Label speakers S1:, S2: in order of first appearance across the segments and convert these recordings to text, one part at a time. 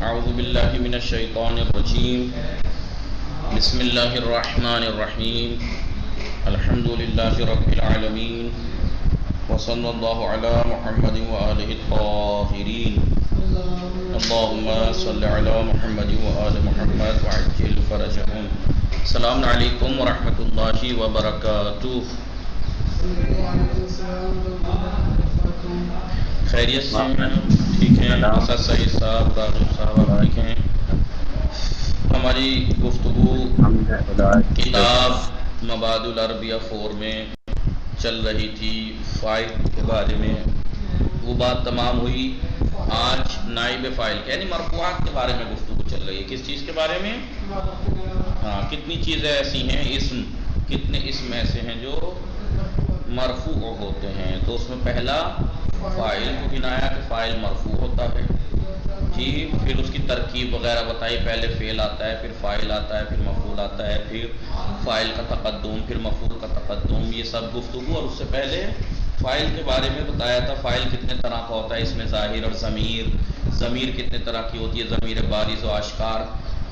S1: اعوذ باللہ من الشیطان الرجیم بسم اللہ الرحمن الرحیم الحمد للہ رب العالمین وصلی اللہ علی محمد وآلہ الطاہرین اللہم صلی علی محمد وآل محمد وعجل فرجہم. السلام علیکم ورحمۃ اللہ وبرکاتہ. خیریت سے ہیں؟ ٹھیک ہیں؟ اسد سعید صاحب، راغب صاحب اور آئے ہیں. ہماری گفتگو کتاب مبادئ العربیہ 4 میں چل رہی تھی، فائل کے بارے میں. وہ بات تمام ہوئی. آج نائب فاعل یعنی مرفوعات کے بارے میں گفتگو چل رہی ہے. کس چیز کے بارے میں؟ ہاں، کتنی چیزیں ایسی ہیں، اسم، کتنے اسم ایسے ہیں جو مرفوع ہوتے ہیں. تو اس میں پہلا فاعل کو گنایا کہ فاعل مرفوع ہوتا ہے. جی، پھر اس کی ترکیب وغیرہ بتائی. پہلے فعل آتا ہے، پھر فاعل آتا ہے، پھر مفعول آتا ہے، پھر فاعل کا تقدم، پھر مفعول کا تقدم. یہ سب گفتگو. اور اس سے پہلے فاعل کے بارے میں بتایا تھا فاعل کتنے طرح کا ہوتا ہے. اس میں ظاہر اور ضمیر. ضمیر کتنے طرح کی ہوتی ہے؟ ضمیر بارز و آشکار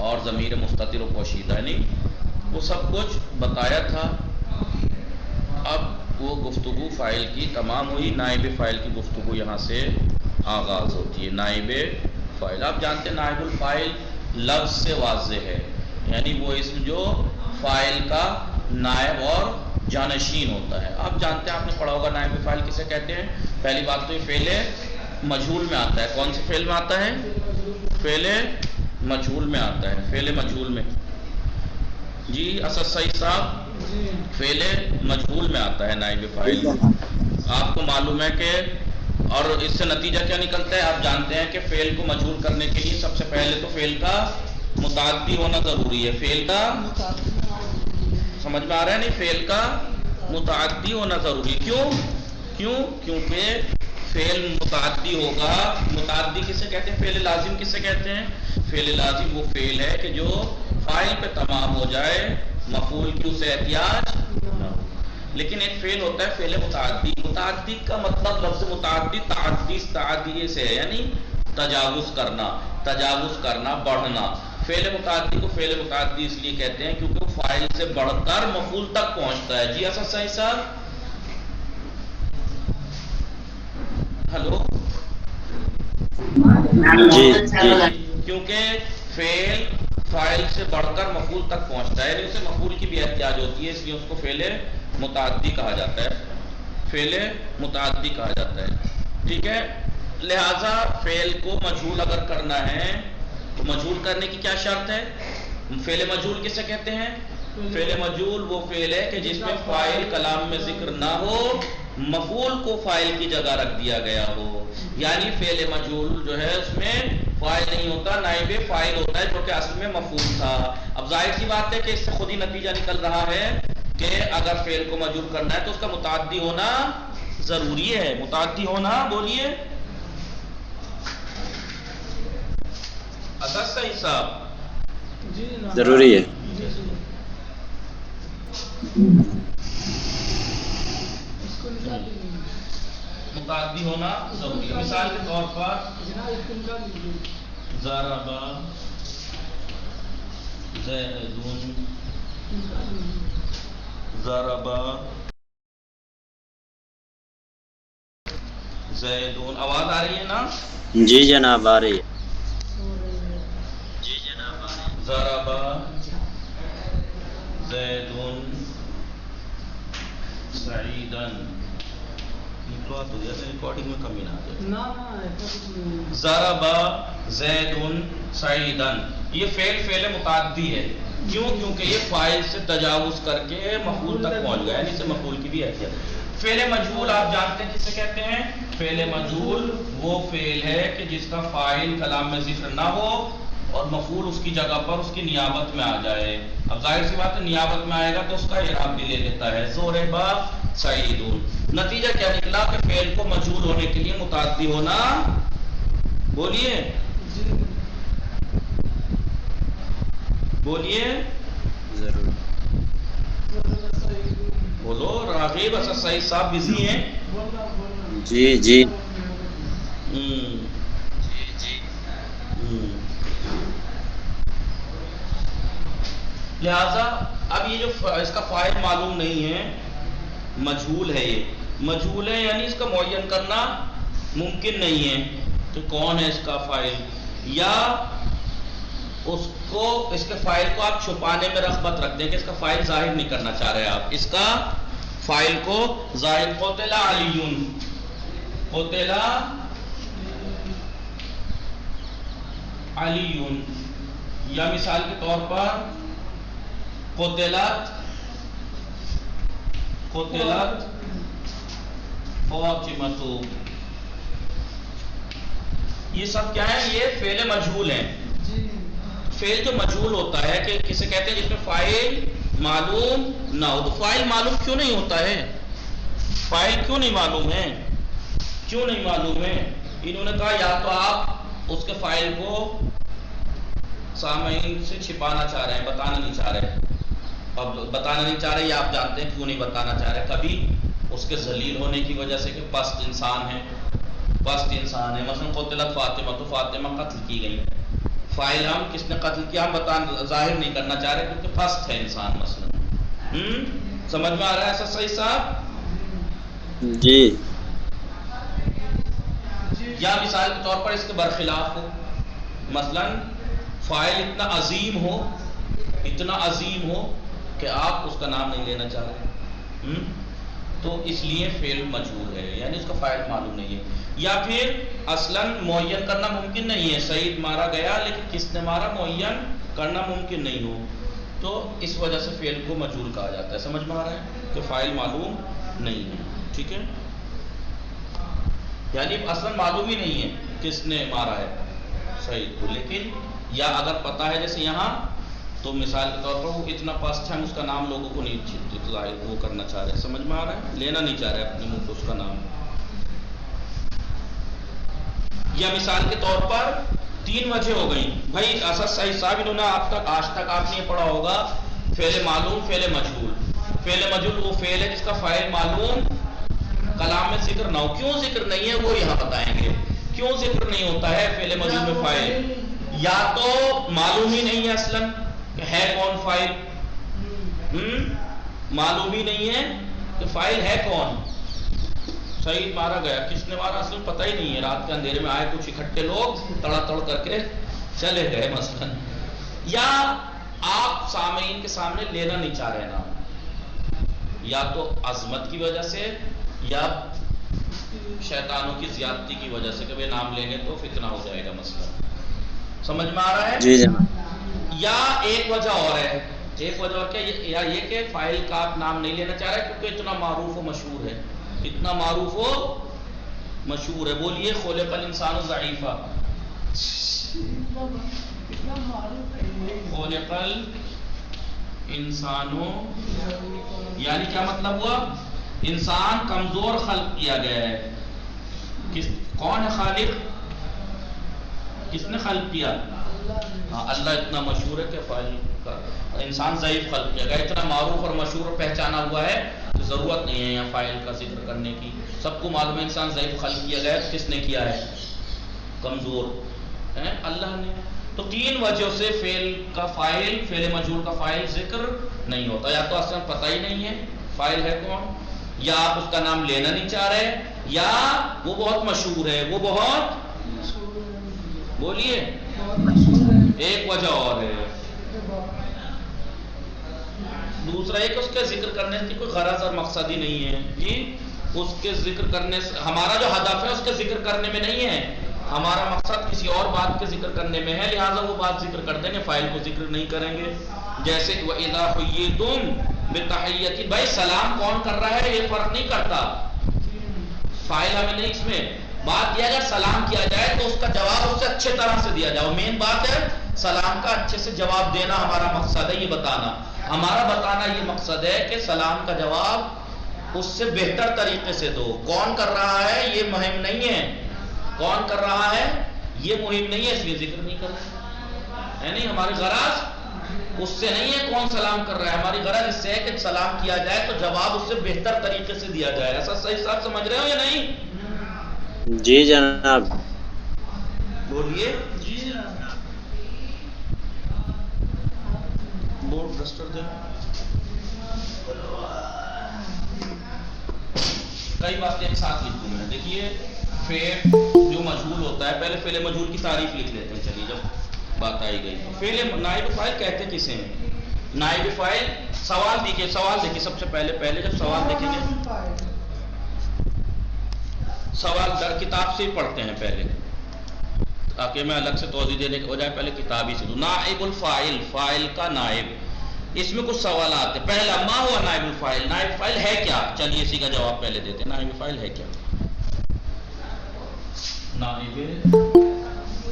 S1: اور ضمیر مستتر و پوشیدہ. نہیں، وہ سب کچھ بتایا تھا. اب وہ گفتگو فاعل کی تمام ہوئی. نائب فاعل کی گفتگو یہاں سے آغاز ہوتی ہے. نائب فاعل آپ جانتے ہیں نائب الفاعل لفظ سے واضح ہے، یعنی وہ اسم جو فاعل کا نائب اور جانشین ہوتا ہے. آپ جانتے ہیں، آپ نے پڑھا ہوگا نائب فاعل کسے کہتے ہیں. پہلی بات تو یہ فعل مجہول میں آتا ہے. کون سے فعل میں آتا ہے؟ فعل مجہول میں آتا ہے. فعل مجہول میں. جی اسد سعید صاحب، فعل مجہول میں آتا ہے نائب فاعل. آپ کو معلوم ہے کہ، اور اس سے نتیجہ کیا نکلتا ہے؟ آپ جانتے ہیں کہ فعل کو مجہول کرنے کے لیے سب سے پہلے تو فعل کا متعدی ہونا ضروری ہے. فعل کا سمجھ میں آ رہا ہے؟ نہیں، فعل کا متعدی ہونا ضروری ہے. کیونکہ فعل متعدی ہوگا. متعدی کسے کہتے ہیں؟ فعل لازم کسے کہتے ہیں؟ فعل لازم وہ فعل ہے کہ جو فاعل پہ تمام ہو جائے، مفعول کی اسے احتیاج نہ ہو. لیکن ایک فعل ہوتا ہے فعل متعدی. متعدی کا مطلب لفظ متعدی تعدیے سے ہے، یعنی تجاوز کرنا، بڑھنا. فعل متعدی کو فعل متعدی اس لیے کہتے ہیں کیونکہ وہ فاعل سے بڑھ کر مفعول تک پہنچتا ہے. جی اسد صحیح صاحب، ہلو.
S2: جی.
S1: کیونکہ فعل فاعل سے بڑھ کر مفعول تک پہنچتا ہے، یعنی اسے مفعول کی بھی احتیاج ہوتی ہے، اس لیے اس کو فعل متعدی کہا جاتا ہے. فعل متعدی کہا جاتا ہے. ٹھیک ہے. لہذا فعل کو مجہول اگر کرنا ہے تو مجہول کرنے کی کیا شرط ہے؟ فعل مجہول کسے کہتے ہیں؟ فعل مجہول وہ فعل ہے کہ جس میں فاعل کلام میں ذکر نہ ہو، مفعول کو فاعل کی جگہ رکھ دیا گیا ہو. یعنی فعل مجہول جو ہے اس میں فاعل نہیں ہوتا، نائب فاعل ہوتا ہے، جو کہ اصل میں مفعول تھا. اب ظاہر سی بات ہے کہ اس سے خود ہی نتیجہ نکل رہا ہے کہ اگر فعل کو مجہول کرنا ہے تو اس کا متعدی ہونا ضروری ہے. متعدی ہونا، بولیے اسد سعید صاحب،
S2: ضروری ہے.
S1: متعدی ہونا ضروری ہے. مثال کے طور پر ضرب زیدٌ، ضرب زیدٌ. آواز آ رہی ہے نا؟
S2: جی جناب، آ رہی ہے.
S1: ضرب زیدٌ سعیداً. تو جیسے ریکارڈنگ میں کمی نہ آ جائے. ضرب زیدٌ سعیداً. یہ فعل متعدی ہے. کیونکہ یہ فاعل سے تجاوز کر کے مفعول تک پہنچ گیا، یعنی اسے مفعول کی بھی احتیاج. فعل مجہول آپ جانتے ہیں کسے کہتے ہیں؟ فعل مجہول وہ فعل ہے کہ جس کا فاعل کلام میں ذکر نہ ہو اور مفعول اس کی جگہ پر اس کی نیابت میں آ جائے. اب ظاہر سی بات ہے نیابت میں آئے گا تو اس کا اعراب بھی لے لیتا ہے. ضرب سعیدٌ. نتیجہ کیا نکلا کہ فعل کو مجہول ہونے کے لیے متعدی ہونا، بولیے
S2: ضرور.
S1: بولو. راغب، اسد سعید صاحب بزی ہیں؟
S2: جی.
S1: لہذا اب یہ جو اس کا فاعل معلوم نہیں ہے، مجہول ہے، یہ مجہول ہے یعنی اس کا معین کرنا ممکن نہیں ہے کہ کون ہے اس کا فاعل، یا اس کے فاعل کو آپ چھپانے میں رغبت رکھ دیں کہ اس کا فاعل ظاہر نہیں کرنا چاہ رہے آپ، اس کا فاعل کو ظاہر، قتل علی، قتل علی، یا مثال کے طور پر قتلت فاطمۃ، یہ سب کیا ہے؟ یہ فعل مجہول ہیں۔ فعل جو مجہول ہوتا ہے کہ کسے کہتے ہیں؟ جس میں فاعل معلوم نہ ہو۔ تو فاعل معلوم کیوں نہیں ہوتا ہے؟ فاعل کیوں نہیں معلوم ہے؟ کیوں نہیں معلوم ہے؟ انہوں نے کہا یا تو آپ اس کے فاعل کو سامعین سے چھپانا چاہ رہے ہیں، بتانا نہیں چاہ رہے۔ اب بتانا نہیں چاہ رہے، یہ آپ جانتے ہیں کیوں نہیں بتانا چاہ رہے۔ کبھی اس کے ذلیل ہونے کی وجہ سے کہ پست انسان ہے، مثلا قتلت فاطمہ، تو فاطمہ قتل کی گئی، فاعل ہم کس نے قتل کیا ہم ظاہر نہیں کرنا چاہ رہے کیونکہ پست ہے انسان مثلا۔ سمجھ میں آ رہا ہے ایسا صحیح صاحب؟
S2: جی۔
S1: یا مثال کے طور پر اس کے برخلاف ہو، مثلا فاعل اتنا عظیم ہو کہ آپ اس کا نام نہیں لینا چاہ رہے، تو اس لیے فعل مجہول ہے، یعنی اس کا فاعل معلوم نہیں ہے۔ یا پھر اصلاً معین کرنا ممکن نہیں ہے، سعید مارا گیا لیکن کس نے مارا معین کرنا ممکن نہیں ہو، تو اس وجہ سے فعل کو مجہول کہا جاتا ہے۔ سمجھ میں آ رہا ہے کہ فاعل معلوم نہیں ہے، ٹھیک ہے؟ یعنی اصلاً معلوم ہی نہیں ہے کس نے مارا ہے سعید کو، لیکن یا اگر پتہ ہے جیسے یہاں، تو مثال کے طور پر وہ اتنا پست ہے ہم اس کا نام لوگوں کو نہیں ظاہر وہ کرنا چاہ رہے، سمجھ میں آ رہا ہے؟ لینا نہیں چاہ رہے اپنے منہ کو اس کا نام۔ یا مثال کے طور پر 3 وجہ ہو گئی بھائی، ایسا صحیح صاحب انہوں نے آج تک آپ نے یہ پڑھا ہوگا فعل معلوم، فعل مجہول۔ فعل مجہول وہ فعل ہے جس کا فاعل معلوم کلام میں ذکر نہ ہو۔ کیوں ذکر نہیں ہے وہ یہاں بتائیں گے، کیوں ذکر نہیں ہوتا ہے فعل مجہول میں فاعل؟ یا تو معلوم ہی نہیں ہے اصلاً کہ ہے کون فاعل، معلوم ہی نہیں ہے کہ فاعل ہے کون۔ سعید مارا گیا، کس نے مارا اصل پتہ ہی نہیں ہے، رات کے اندھیرے میں آئے کچھ اکٹھے لوگ تڑا تڑ کر کے چلے گئے مثلا۔ یا آپ سامعین کے سامنے لینا نہیں چاہ رہے نام، یا تو عظمت کی وجہ سے یا شیطانوں کی زیادتی کی وجہ سے کہ وہ نام لیں گے تو فتنہ ہو جائے گا مثلا۔ سمجھ میں آ رہا ہے؟
S2: جی جناب۔
S1: یا ایک وجہ اور ہے، ایک وجہ اور کیا؟ یا یہ کہ فاعل کا آپ نام نہیں لینا چاہ رہے کیونکہ اتنا معروف و مشہور ہے، اتنا معروف و مشہور ہے۔ بولیے خلق الانسان ضعیفا، خلق الانسان، یعنی کیا مطلب ہوا؟ انسان کمزور خلق کیا گیا ہے۔ کون ہے خالق؟ کس نے خلق کیا؟ اللہ اتنا مشہور ہے کہ فاعل کا انسان ضعیف خلق کیا گیا، اتنا معروف اور مشہور اور پہچانا ہوا ہے، ضرورت نہیں ہے یہاں فاعل کا ذکر کرنے کی، سب کو معلوم ہے انسان ضعیف خلق کیا گیا ہے۔ کس نے کیا ہے؟ کمزور ہے اللہ نے۔ تو 3 وجہ سے فعل کا فاعل، فعل مجہول کا فاعل ذکر نہیں ہوتا، یا تو اصلا پتہ ہی نہیں ہے فاعل ہے کون، یا آپ اس کا نام لینا نہیں چاہ رہے، یا وہ بہت مشہور ہے، وہ بہت بولیے ایک وجہ اور ہے۔ دوسرا ایک اس کے ذکر کرنے کی کوئی غرض اور مقصد ہی نہیں ہے جی، اس کے ذکر کرنے سے ہمارا جو ہدف ہے اس کے ذکر کرنے میں نہیں ہے، ہمارا مقصد کسی اور بات کے ذکر کرنے میں ہے، لہٰذا وہ بات ذکر کر دیں گے، فاعل کو ذکر نہیں کریں گے۔ جیسے وَإِذَا حُيِّيتُم بِالتَّحِيَّةِ، بھائی سلام کون کر رہا ہے یہ فرق نہیں کرتا، فاعل ہمیں نہیں، اس میں بات یہ اگر سلام کیا جائے تو اس کا جواب اس سے اچھے طرح سے دیا جائے، مین بات ہے سلام کا اچھے سے جواب دینا ہمارا مقصد ہے، یہ بتانا ہمارا بتانا یہ مقصد ہے کہ سلام کا جواب اس سے بہتر طریقے سے دو۔ کون کر رہا ہے یہ مہم نہیں ہے، کون کر رہا ہے یہ مہم نہیں ہے، اس لیے ذکر نہیں کر رہے ہے، نہیں ہماری غرض اس سے نہیں ہے کون سلام کر رہا ہے، ہماری غرض اس سے ہے کہ سلام کیا جائے تو جواب اس سے بہتر طریقے سے دیا جائے۔ ایسا صحیح صاحب سمجھ رہے ہو یا نہیں؟
S2: جی جناب۔
S1: بولیے بورڈ ڈسٹر دیں. کئی باتیں ایک ساتھ لکھ دوں میں. دیکھیے فعل جو مجہول ہوتا ہے، پہلے فعل مجہول کی تعریف لکھ لیتے ہیں. چلیے جب بات آئی گئی تو فعل نائب فاعل کہتے کسے ہیں؟ نائب فاعل سوال دیکھیے سب سے پہلے جب سوال دیکھیں گے، سوال در کتاب سے ہی پڑھتے ہیں پہلے، تاکہ میں الگ سے توضیح دینے کے بجائے پہلے کتاب ہی سے دوں. نائب الفاعل، فاعل کا نائب. اس میں کچھ سوالات ہیں. پہلا، ما ہوا نائب الفاعل؟ نائب فاعل ہے کیا؟ چلیے اسی کا جواب پہلے دیتے ہیں. نائب فاعل ہے کیا؟ نائب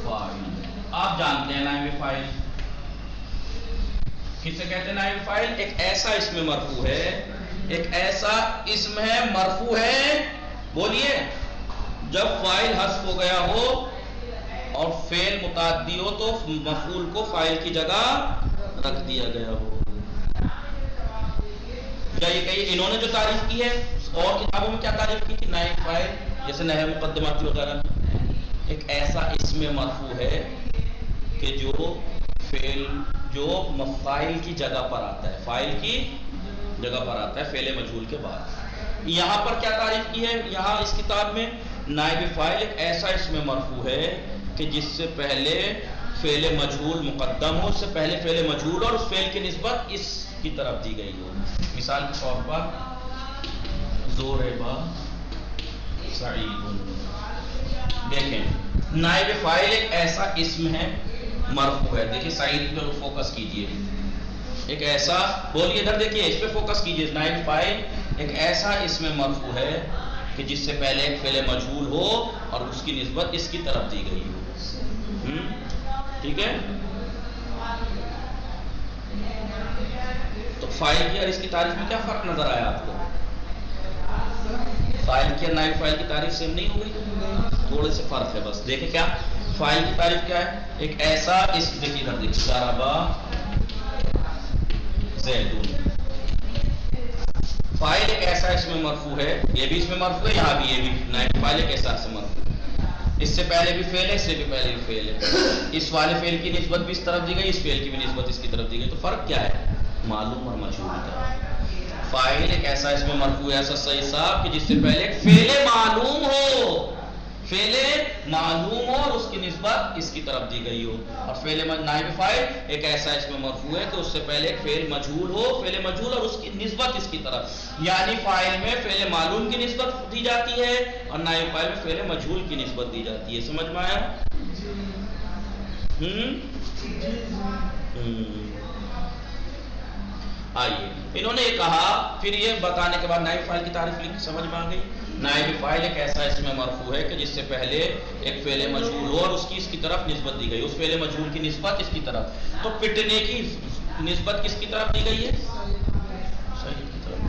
S1: فاعل آپ جانتے ہیں. نائب فاعل کسے کہتے ہیں؟ نائب فاعل ایک ایسا اسم مرفوع ہے، ایک ایسا اسم ہے مرفوع ہے، بولیے، جب فاعل حذف ہو گیا ہو اور فعل متعدی ہو تو مفعول کو فاعل کی جگہ رکھ دیا گیا ہو. یہ انہوں نے جو تعریف کی ہے، اور کتابوں میں کیا تعریف کی تھی؟ نائب فاعل جیسے نحو مقدماتی وغیرہ ایک ایسا اسم مرفوع ہے کہ جو فعل جو فاعل کی جگہ پر آتا ہے، فاعل کی جگہ پر آتا ہے فعل مجہول کے بعد. یہاں پر کیا تعریف کی ہے؟ یہاں اس کتاب میں نائب فاعل ایک ایسا اسم مرفوع ہے کہ جس سے پہلے فعل مجہول مقدم ہو، اس سے پہلے فعل مجہول اور اس فعل کی نسبت اس کی طرف دی گئی ہو. مثال کے طور پر ضرب سعید. دیکھیں نائب فاعل ایک ایسا اسم ہے مرفوع ہے. دیکھیں سعید پہ فوکس کیجئے، ایک ایسا، بولیے ادھر دیکھیے، اس پہ فوکس کیجئے. نائب فاعل ایک ایسا اسم مرفوع ہے کہ جس سے پہلے ایک فعل مجہول ہو اور اس کی نسبت اس کی طرف دی گئی ہو. ٹھیک ہے؟ تو فاعل کی اور اس کی تعریف میں کیا فرق نظر آیا آپ کو؟ فاعل کی اور نائب فاعل کی تعریف سیم نہیں ہو گئی؟ تھوڑے سے فرق ہے بس. دیکھیں کیا فاعل کی تعریف کیا ہے؟ ایک ایسا اسم، دیکھیے ادھر دیکھیے، ضرب زیدون. فاعل ایک ایسا اسم مرفوع ہے، یہ بھی اسم مرفوع ہے، یہاں بھی یہ بھی نائب فاعل ایک ایسا اسم مرفوع ہے. اس سے پہلے بھی فعل ہے، اس سے بھی پہلے بھی فعل ہے. اس والے فعل کی نسبت بھی اس طرف دی گئی، اس فعل کی بھی نسبت اس کی طرف دی گئی. تو فرق کیا ہے؟ معلوم اور مجہول کا. فاعل ایک ایسا اسم مرفوع ہے، ایسا صحیح صاحب، کہ جس سے پہلے ایک فعل معلوم ہو، فعل معلوم ہو اور اس کی نسبت اس کی طرف دی گئی ہو. اور فعل نائب فاعل ایک ایسا اسم مرفوع ہے کہ اس سے پہلے ایک فعل مجہول ہو، فعل مجہول اور اس کی نسبت اس کی طرف. یعنی فاعل میں فعل معلوم کی نسبت دی جاتی ہے اور نائب فاعل میں فعل مجہول کی نسبت دی جاتی ہے. سمجھ میں آیا؟ آئیے انہوں نے یہ کہا، پھر یہ بتانے کے بعد نائب فاعل کی تعریف لکھ سمجھ میں آ گئی. نائب فاعل ایک ایسا اسم مرفوع ہے کہ جس سے پہلے ایک فعل مجہول ہو اور اس کی طرف نسبت دی گئی، اس فعل مجہول کی نسبت اس کی طرف. تو پٹنے کی نسبت کس کی طرف دی گئی ہے؟ صحیح کی طرف.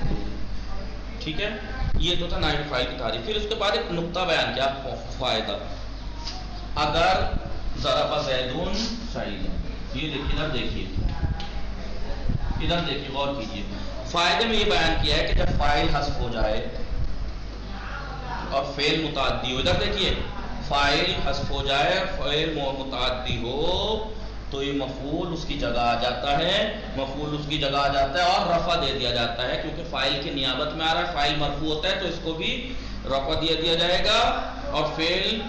S1: ٹھیک ہے، یہ تو تھا نائب فاعل کی تعریف. پھر اس کے بعد ایک نقطہ بیان کیا فائدہ. اگر ضرب زیدون سعید، یہ دیکھیے ادھر دیکھیے غور کیجیے. فائدے میں یہ بیان کیا ہے کہ جب فاعل حذف ہو جائے اور فعل متعدی ہو، ادھر دیکھیے فاعل حذف ہو جائے، فعل متعدی ہو تو یہ مفعول اس کی جگہ آ جاتا ہے، مفعول اس کی جگہ آ جاتا ہے اور رفع دے دیا جاتا ہے، کیونکہ فاعل کی نیابت میں آ رہا ہے. فاعل مرفوع ہوتا ہے تو اس کو بھی رفع دیا جائے گا اور فعل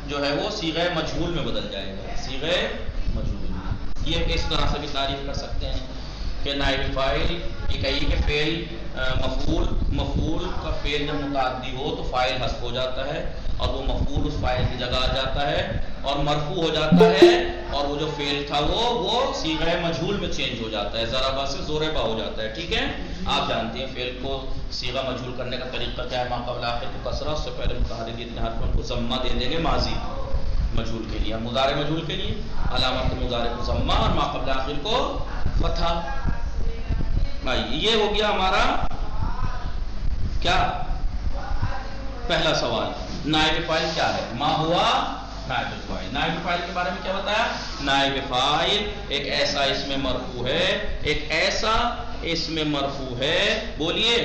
S1: جو ہے وہ صیغہ مجہول میں بدل جائے گا، صیغہ مجہول. یہ اس طرح سے بھی تعریف کر سکتے ہیں کہ نائب فاعل یہ کہیے کہ فعل مفعول کا فعل جب متعدی ہو تو فاعل حذف ہو جاتا ہے اور وہ مفعول اس فاعل کی جگہ آ جاتا ہے اور مرفوع ہو جاتا ہے، اور وہ جو فعل تھا وہ صیغہ مجہول میں چینج ہو جاتا ہے، ضربہ سے ضربہ ہو جاتا ہے. ٹھیک ہے، آپ جانتے ہیں فعل کو صیغہ مجہول کرنے کا طریقہ کیا ہے؟ ما قبل آخر کو کسرہ، اس سے پہلے متحرک اتنے حرف کو ضمہ دے دیں گے ماضی مجہول کے لیے، مضارع مجہول کے لیے علامت مضارع کو ضمہ اور ما قبل آخر کو فتحہ. یہ ہو گیا ہمارا کیا پہلا سوال. نائب فاعل کیا ہے؟ ما ہوا نائب فاعل. نائب فاعل کے بارے میں کیا بتایا؟ نائب فاعل ایک ایسا اسم مرفوع ہے، ایک ایسا اسم مرفوع ہے، بولیے،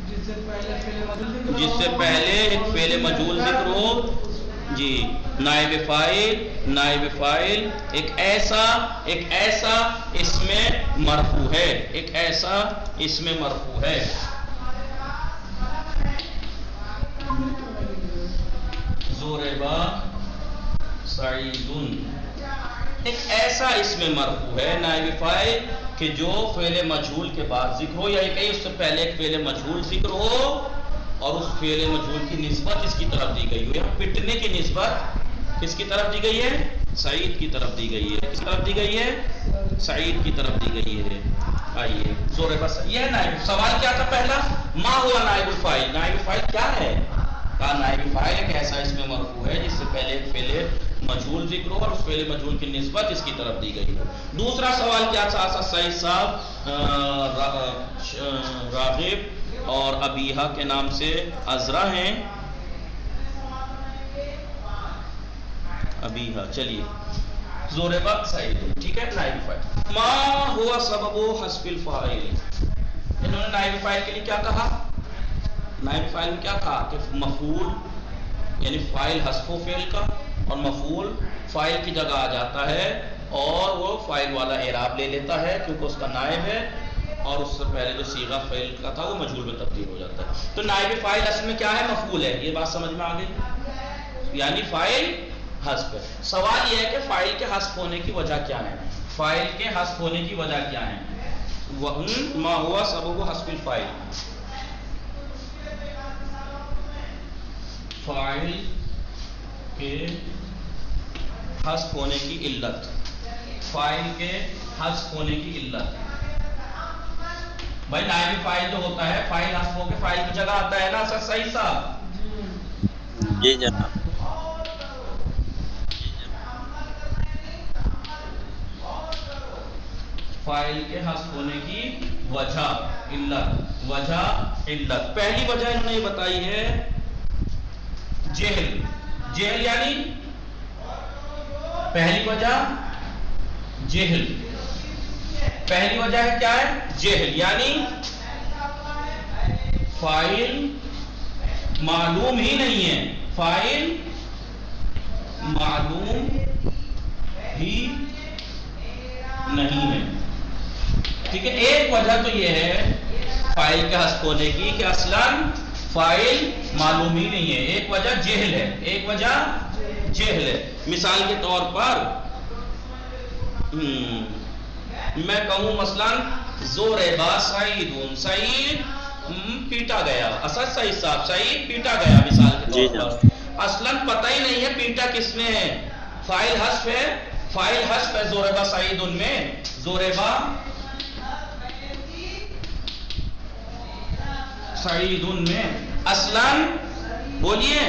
S1: جس سے پہلے ایک فعل مجہول ذکر ہو. جی نائب فاعل ایک ایسا اس میں مرفوع ہے، ایک ایسا اس میں مرفوع ہے. ضرب سعید ایک ایسا اس میں مرفوع ہے نائب فاعل کہ جو فعل مجہول کے بعد ذکر ہو، یا کہ اس سے پہلے ایک فعل مجہول ذکر ہو اور اس فعل مجہول کی نسبت اس کی طرف دی گئی ہو. یہاں پٹنے کی نسبت کس کی طرف دی گئی ہے؟ سعید کی طرف دی گئی ہے. کس طرف دی گئی ہے؟ سعید کی طرف دی گئی ہے. آئیے زور بس یہ نائب. سوال کیا تھا پہلا؟ ما ہوا نائب الفاعل. نائب الفاعل کیا ہے؟ کہا نائب فاعل ایک ایسا اس میں مرفوع ہے جس سے پہلے ایک فعل مجہول ذکر ہو اور اس فعل مجہول کی نسبت اس کی طرف دی گئی ہو. دوسرا سوال کیا تھا؟ سعید صاحب راغب اور ابیہا کے نام سے عذرا ہیں. ابیہا چلیے ضرب سعید ٹھیک ہے. نائب فاعل ما ہوا سبب حذف الفاعل. انہوں نے نائب فاعل کے لیے کیا کہا؟ نائب فاعل میں کیا کہا کہ مفعول یعنی فاعل حذف فعل کا، اور مفعول فاعل کی جگہ آ جاتا ہے اور وہ فاعل والا اعراب لے لیتا ہے کیونکہ اس کا نائب ہے، اور اس سے پہلے جو صیغہ فعل کا تھا وہ مجہول میں تبدیل ہو جاتا ہے. تو نائب فاعل اصل میں کیا ہے؟ مفعول ہے. یہ بات سمجھ میں آ گئی؟ یعنی فاعل حذف ہے. سوال یہ ہے کہ فاعل کے حذف ہونے کی وجہ کیا ہے؟ فاعل کے حذف ہونے کی وجہ کیا ہے؟ ما ہوا سبب حذف الفاعل. فاعل کے حذف ہونے کی علت. فاعل کے حذف ہونے کی علت. بھائی نائب فاعل جو ہوتا ہے فاعل حذف ہو کے فاعل کی جگہ آتا ہے نا سر صحیح صاحب؟
S2: جی جناب.
S1: فاعل کے حذف ہونے کی وجہ علت. پہلی وجہ انہوں نے یہ بتائی ہے جہل یعنی پہلی وجہ جہل. پہلی وجہ ہے کیا ہے؟ جہل یعنی فاعل معلوم ہی نہیں ہے. فاعل معلوم ہی نہیں ہے. ٹھیک ہے. ایک وجہ تو یہ ہے فاعل کے حذف ہونے کی کہ اصلاً فاعل معلوم ہی نہیں ہے. ایک وجہ جہل ہے. مثال کے طور پر میں کہوں مثلاً ضرب سعید. سعید پیٹا گیا. اسد سعید صاحب سعید پیٹا گیا مثال کے طور پر. اصلاً پتہ ہی نہیں ہے پیٹا کس نے ہے. فاعل حذف ہے ضرب سعید میں. ضرب سعید میں اصلاً بولیے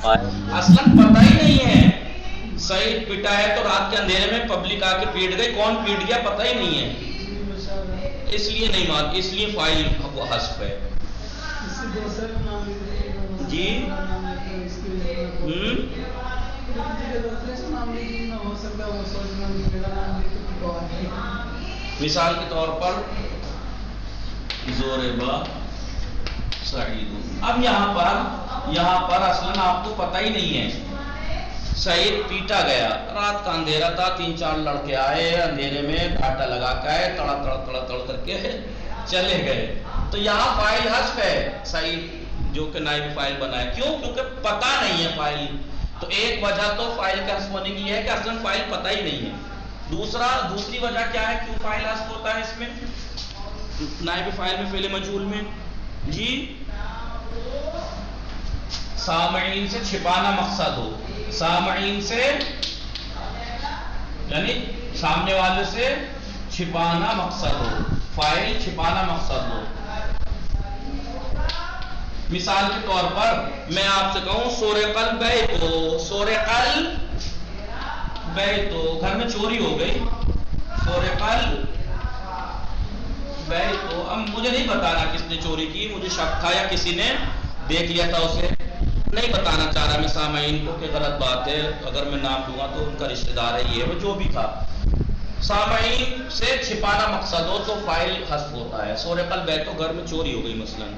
S1: اصلاً پتہ ہی نہیں ہے. سعید پیٹا ہے تو رات کے اندھیرے میں پبلک آ کے پیٹ گئی. کون پیٹ گیا پتہ ہی نہیں ہے. اس لیے نہیں معلوم. اس لیے فاعل حذف ہے. جی مثال کے طور پر ضرب سعید. اب یہاں پر اصلاً آپ کو پتہ ہی نہیں ہے. سعید پیٹا گیا. رات کا اندھیرا تھا. 3-4 لڑکے آئے اندھیرے میں گھاٹا لگا کے تڑ کر کے چلے گئے. تو یہاں فاعل حذف ہے سعید جو کہ نائب فاعل بنا ہے. کیوں؟ کیونکہ پتہ نہیں ہے فاعل. تو ایک وجہ تو فاعل کے حذف ہونے کی ہے کہ اصلاً فاعل پتہ ہی نہیں ہے. دوسری وجہ کیا ہے کیوں فاعل حذف ہوتا ہے اس میں نائب فاعل میں فعل مجہول میں؟ جی سامعین سے چھپانا مقصد ہو. سامعین سے یعنی سامنے والے سے چھپانا مقصد ہو. فاعل چھپانا مقصد ہو. مثال کے طور پر میں آپ سے کہوں سورق البیت. سورق البیت گھر میں چوری ہو گئی. سورق البیت. اب مجھے نہیں بتانا کس نے چوری کی. مجھے شک تھا یا کسی نے دیکھ لیا تھا اسے. نہیں بتانا چاہ رہا میں سامعین کو کہ غلط بات ہے. اگر میں نام دوں گا تو ان کا رشتہ دار ہے یہ وہ جو بھی تھا. سامعین سے چھپانا مقصد ہو تو فاعل حذف ہوتا ہے. سورق البیت گھر میں چوری ہو گئی مثلاً.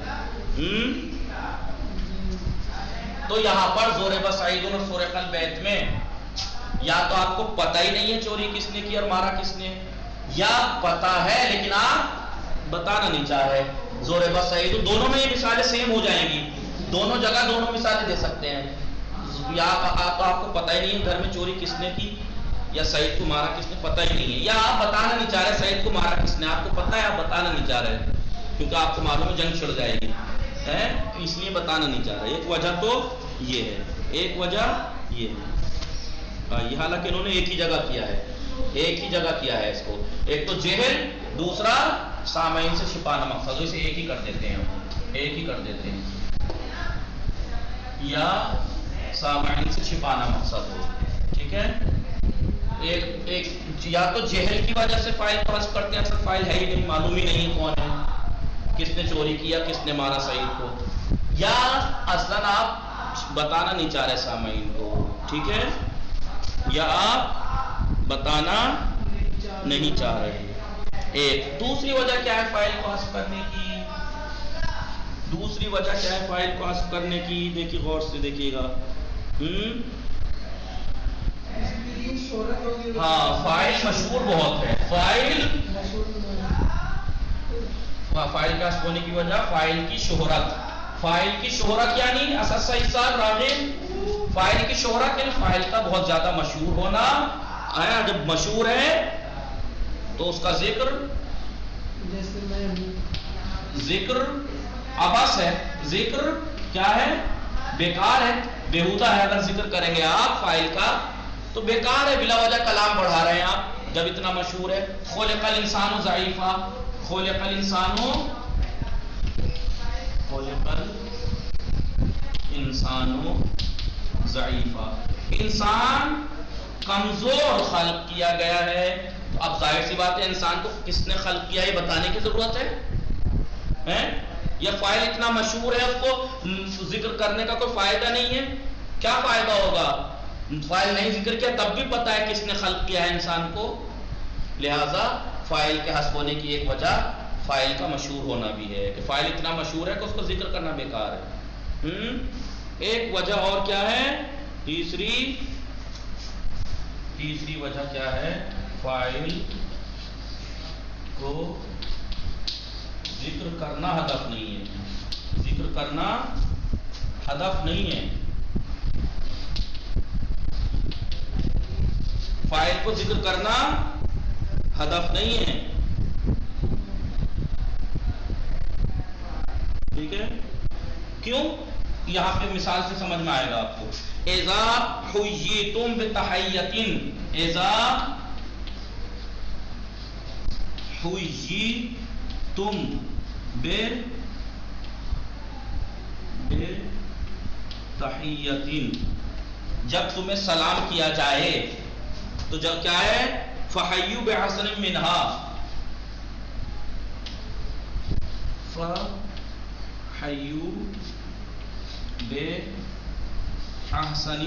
S1: تو یہاں پر ضرب سعید اور سورق البیت میں یا تو آپ کو پتہ ہی نہیں ہے چوری کس نے کی اور مارا کس نے، یا پتہ ہے لیکن آپ بتانا نہیں چاہ رہے. ضرب سعید دونوں میں یہ مثالیں سیم ہو جائیں گی، دونوں جگہ دونوں مثالیں دے سکتے ہیں. یا آپ کو پتہ ہی نہیں ہے گھر میں چوری کس نے کی یا سعید کو مارا کس نے، پتہ ہی نہیں ہے، یا آپ بتانا نہیں چاہ رہے سعید کو مارا کس نے، آپ کو پتہ ہے آپ بتانا نہیں چاہ رہے کیونکہ آپ کو معلوم ہے جنگ چھڑ جائے گی ہے، اس لیے بتانا نہیں چاہ رہے. ایک وجہ تو یہ ہے، ایک وجہ یہ ہے. یہ حالانکہ انہوں نے ایک ہی جگہ کیا ہے، ایک ہی جگہ کیا ہے اس کو، ایک تو جہل، دوسرا سامعین سے چھپانا مقصد ہو، اسے ایک ہی کر دیتے ہیں ہم، ایک ہی کر دیتے ہیں، یا سامعین سے چھپانا مقصد ہو. ٹھیک ہے، ایک یا تو جہل کی وجہ سے فائل کو حذف کرتے ہیں، اصل فائل ہے ہی نہیں، معلوم ہی نہیں کون ہے، کس نے چوری کیا، کس نے مارا سعید کو، یا اصلاً آپ بتانا نہیں چاہ رہے سامعین کو. ٹھیک ہے، یا آپ بتانا نہیں چاہ رہے. ایک دوسری وجہ کیا ہے فائل کو حذف کرنے کی؟ دوسری وجہ کیا ہے فائل کو حذف کرنے کی؟ دیکھیے غور سے دیکھیے گا. ہاں، فائل مشہور بہت ہے. فائل کا حذف ہونے کی وجہ فائل کی شہرت. فائل کی شہرت یعنی اساس حساب راغب، فائل کی شہرت یعنی فائل کا بہت زیادہ مشہور ہونا. آیا جب مشہور ہے تو اس کا ذکر عبث ہے، ذکر کیا ہے؟ بیکار ہے، بیہودہ ہے. اگر ذکر کریں گے آپ فائل کا تو بیکار ہے، بلا وجہ کلام بڑھا رہے ہیں آپ جب اتنا مشہور ہے. خلق الانسان ضعیفا، خلق الانسان ضعیفا، انسان کمزور خلق کیا گیا ہے. اب ظاہر سی بات ہے انسان کو کس نے خلق کیا یہ بتانے کی ضرورت ہے؟ یہ فائل اتنا مشہور ہے اس کو ذکر کرنے کا کوئی فائدہ نہیں ہے. کیا فائدہ ہوگا؟ فائل نہیں ذکر کیا تب بھی پتا ہے کس نے خلق کیا ہے انسان کو. لہذا فائل کے حذف ہونے کی ایک وجہ فائل کا مشہور ہونا بھی ہے کہ فائل اتنا مشہور ہے کہ اس کو ذکر کرنا بیکار ہے. ایک وجہ اور کیا ہے؟ تیسری وجہ کیا ہے؟ فائل کو ذکر کرنا ہدف نہیں ہے، ذکر کرنا ہدف نہیں ہے. فائل کو ذکر کرنا ہدف نہیں ہے. ٹھیک ہے، کیوں؟ یہاں پہ مثال سے سمجھ میں آئے گا آپ کو. اذا حییتم بتحیۃ، اذا حییتم بتحیۃ، جب تمہیں سلام کیا جائے تو جب کیا ہے؟ فحیوا بأحسن منہا، فحیوا بأحسن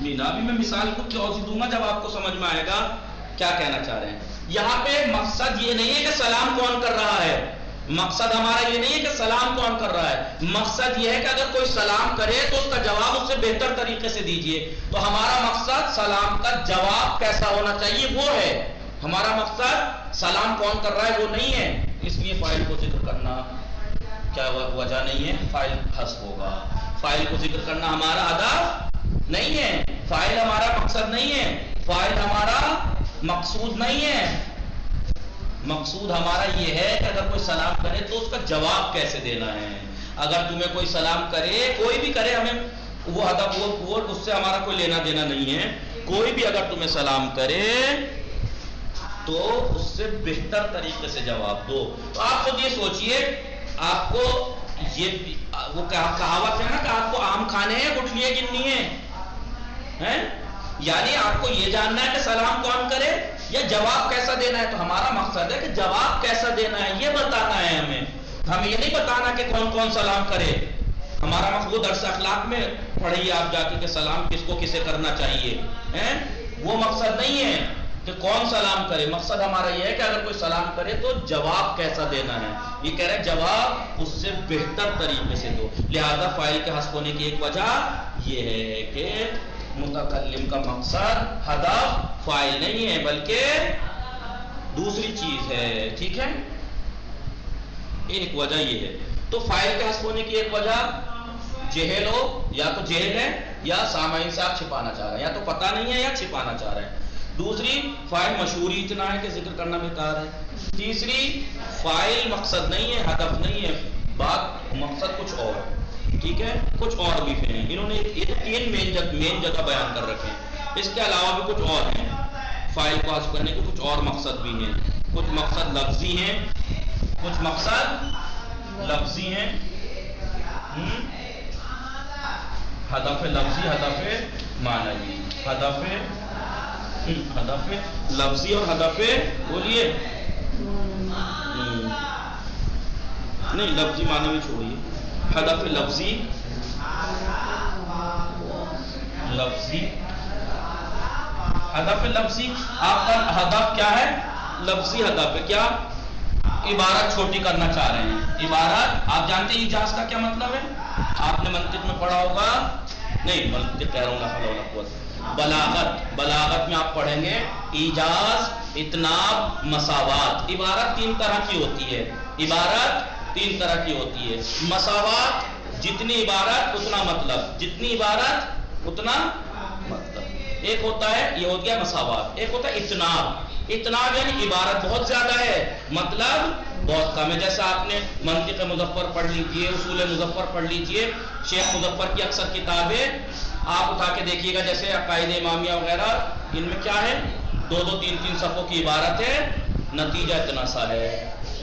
S1: منہا. بھی میں مثال کچھ اور سی دوں گا جب آپ کو سمجھ میں آئے گا کیا کہنا چاہ رہے ہیں. یہاں پہ مقصد یہ نہیں ہے کہ سلام کون کر رہا ہے، مقصد ہمارا یہ نہیں ہے کہ سلام کون کر رہا ہے. مقصد یہ ہے کہ اگر کوئی سلام کرے تو اس کا جواب اس سے بہتر طریقے سے دیجئے. تو ہمارا مقصد سلام کا جواب کیسا ہونا چاہیے وہ ہے. ہمارا مقصد سلام کون کر رہا ہے وہ نہیں ہے. اس لیے فائل کو ذکر کرنا کیا وجہ نہیں ہے، فائل حذف ہوگا. فائل کو ذکر کرنا ہمارا ہدف نہیں ہے، فائل ہمارا مقصد نہیں ہے، فائل ہمارا مقصود نہیں ہے. مقصود ہمارا یہ ہے کہ اگر کوئی سلام کرے تو اس کا جواب کیسے دینا ہے. اگر تمہیں کوئی سلام کرے، کوئی بھی کرے، ہمیں وہ ہدف وہ اس سے ہمارا کوئی لینا دینا نہیں ہے. کوئی بھی اگر تمہیں سلام کرے تو اس سے بہتر طریقے سے جواب دو. تو آپ خود یہ سوچئے، آپ کو یہ وہ کہاوت ہے نا کہ آپ کو آم کھانے ہیں گٹھلیاں گننی ہیں، یعنی آپ کو یہ جاننا ہے کہ سلام کون کرے یا جواب کیسا دینا ہے. تو ہمارا مقصد ہے کہ جواب کیسا دینا ہے یہ بتانا ہے ہمیں یہ نہیں بتانا کہ کون کون سلام کرے. ہمارا مقصود درس اخلاق میں پڑھیے آپ جا کے کہ سلام کس کو کسے کرنا چاہیے، وہ مقصد نہیں ہے. کہ کون سلام کرے. مقصد ہمارا یہ ہے کہ اگر کوئی سلام کرے تو جواب کیسا دینا ہے. یہ کہہ رہے ہیں جواب اس سے بہتر طریقے سے دو. لہذا فاعل کے حذف ہونے کی ایک وجہ یہ ہے کہ متکلم کا مقصد ہدف فاعل نہیں ہے بلکہ دوسری چیز ہے. ٹھیک ہے، ایک وجہ یہ ہے. تو فاعل کے حذف ہونے کی ایک وجہ جہل ہو، یا تو جہل ہے یا سامعین سے آپ چھپانا چاہ رہے ہیں، یا تو پتہ نہیں ہے یا چھپانا چاہ رہے ہیں. دوسری فاعل مشہوری اتنا ہے کہ ذکر کرنا بہتر ہے. تیسری فاعل مقصد نہیں ہے، ہدف نہیں ہے، بات مقصد کچھ اور. ٹھیک ہے، کچھ اور بھی ہیں. انہوں نے یہ تین مین جگہ بیان کر رکھے ہیں. اس کے علاوہ بھی کچھ اور ہیں. فاعل کو حذف کرنے کے کچھ اور مقصد بھی ہیں. کچھ مقصد لفظی ہیں، کچھ مقصد لفظی ہیں. ہدف لفظی، ہدف معنوی. ہدف لفظی اور ہدف بولیے نہیں، لفظی معنوی چھوڑیے. ہدف لفظی ہدف لفظی آپ کا ہدف کیا ہے؟ لفظی ہدف ہے. کیا؟ عبارت چھوٹی کرنا چاہ رہے ہیں. عبارت آپ جانتے ہیں ایجاز کا کیا مطلب ہے؟ آپ نے منطق میں پڑھا ہوگا. نہیں، منطق کہہ رہا ہوں، لا حول ولا قوت. بلاغت میں آپ پڑھیں گے ایجاز، اتناب، مساوات. عبارت تین طرح کی ہوتی ہے. عبارت تین طرح کی ہوتی ہے. مساوات، جتنی عبارت اتنا مطلب، جتنی عبارت اتنا مطلب. ایک ہوتا ہے، یہ ہو گیا مساوات. ایک ہوتا ہے اتناب. اتناب یعنی عبارت بہت زیادہ ہے، مطلب بہت کم ہے. جیسا آپ نے منطق مظفر پڑھ لیجئے، اصول مظفر پڑھ لیجئے. شیخ مظفر کی اکثر کتابیں آپ اٹھا کے دیکھیے گا، جیسے عقائد امامیہ وغیرہ، ان میں کیا ہے؟ دو تین صفحوں کی عبارت ہے، نتیجہ اتنا سا ہے.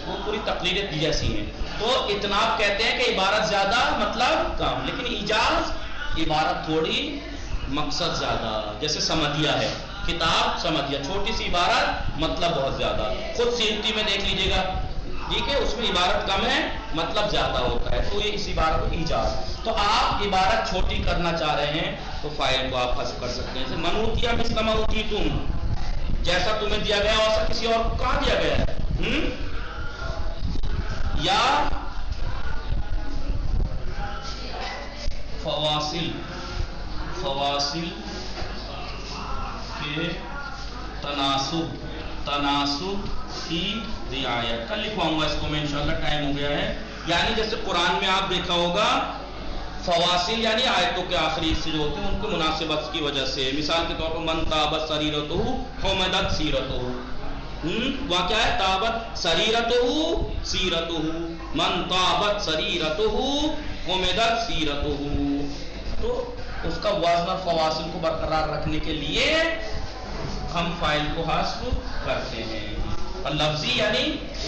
S1: وہ پوری تقریر جیسی ہیں. تو اتناب کہتے ہیں کہ عبارت زیادہ مطلب کم. لیکن ایجاز عبارت تھوڑی مقصد زیادہ. جیسے سمدیہ ہے، کتاب سمدیہ، چھوٹی سی عبارت مطلب بہت زیادہ. خود سیرتی میں دیکھ لیجیے گا، ٹھیک ہے، اس میں عبارت کم ہے مطلب زیادہ ہوتا ہے. تو یہ اس عبارت کو ایجاز. تو آپ عبارت چھوٹی کرنا چاہ رہے ہیں تو فاعل کو آپ حذف کر سکتے ہیں. جیسے من اوتیہ مثل ما اوتیتم، جیسا تمہیں دیا گیا ویسا کسی اور کو کہاں دیا گیا ہے. یا فواصل کے تناسب کی رعایت. کل لکھواؤں گا اس کو میں انشاءاللہ، ٹائم ہو گیا ہے. یعنی جیسے قرآن میں آپ دیکھا ہوگا فواصل یعنی آیتوں کے آخری حصے جو ہوتے ہیں ان کی مناسبت کی وجہ سے. مثال کے طور پر من طابت سریرتہ حمدت سیرتہ. وہاں کیا ہے؟ طابت سریرتہ سیرتہ، من طابت سریرتہ حمدت سیرتہ. تو اس کا وزن اور فواصل کو برقرار رکھنے کے لیے ہم فاعل کو حذف کرتے ہیں. اور لفظی یعنی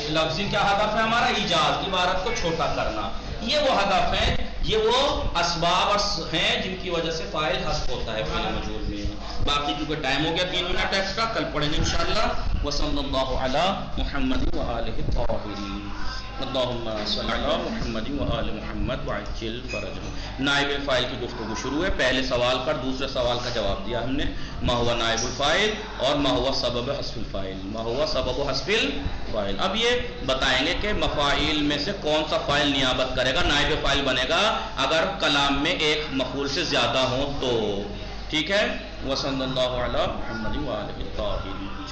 S1: لفظی کیا ہدف ہے ہمارا؟ ایجاز، عبارت کو چھوٹا کرنا. یہ وہ ہدف ہے، یہ وہ اسباب ہیں جن کی وجہ سے فاعل حذف ہوتا ہے فعل مجہول میں. باقی کیونکہ ٹائم ہو گیا 3 منٹ ایکسٹرا، کل پڑھیں گے انشاءاللہ. وصلی اللہ علی محمد وآلہ الطاہرین. اللہم صلی علی محمد وآل محمد وعجل فرجهم. نائب فاعل کی گفتگو شروع ہے. پہلے سوال پر دوسرے سوال کا جواب دیا ہم نے. ما ہوا نائب الفاعل اور ما ہوا سبب حذف الفاعل. ما ہوا سبب حذف الفاعل. اب یہ بتائیں گے کہ مفاعیل میں سے کون سا فاعل نیابت کرے گا، نائب فاعل بنے گا اگر کلام میں ایک مفعول سے زیادہ ہوں تو. ٹھیک ہے. وصلی اللہ علی محمد وآلہ الطاہرین.